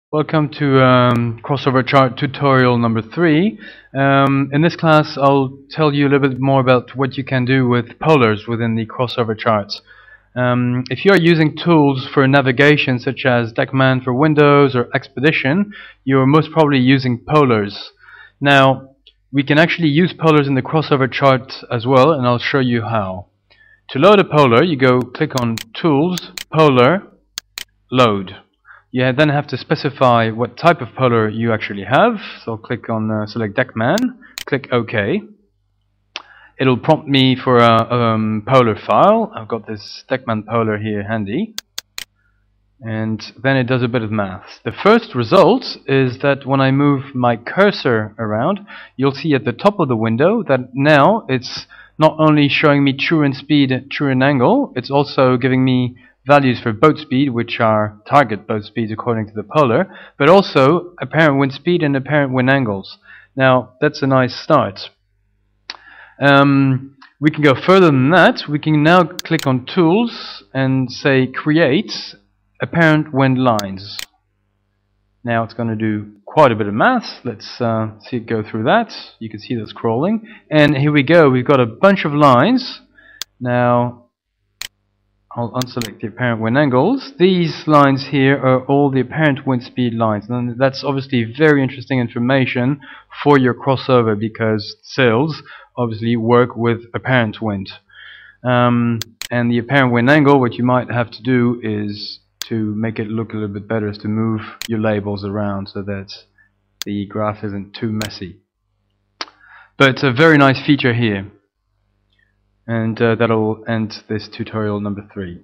Welcome to CrossoverChart Tutorial number 3. In this class I'll tell you a little bit more about what you can do with polars within the crossover charts. If you are using tools for navigation such as Deckman for Windows or Expedition, you are most probably using polars. Now we can actually use polars in the crossover chart as well, and I'll show you how. To load a polar, you go click on Tools, Polar, Load. You then have to specify what type of polar you actually have. So I'll click on select Deckman, click OK. It'll prompt me for a polar file. I've got this Deckman polar here handy, and then it does a bit of math. The first result is that when I move my cursor around, you'll see at the top of the window that now it's not only showing me truant speed, truant angle, it's also giving me values for boat speed, which are target boat speeds according to the polar, but also apparent wind speed and apparent wind angles. Now that's a nice start. We can go further than that. We can now click on Tools and say Create Apparent Wind Lines. Now it's going to do quite a bit of math. Let's see it go through that. You can see that scrolling, and here we go. We've got a bunch of lines. Now I'll unselect the apparent wind angles. These lines here are all the apparent wind speed lines, and that's obviously very interesting information for your crossover because sails obviously work with apparent wind. And the apparent wind angle, what you might have to do is to make it look a little bit better is to move your labels around so that the graph isn't too messy. But it's a very nice feature here. And that'll end this tutorial number 3.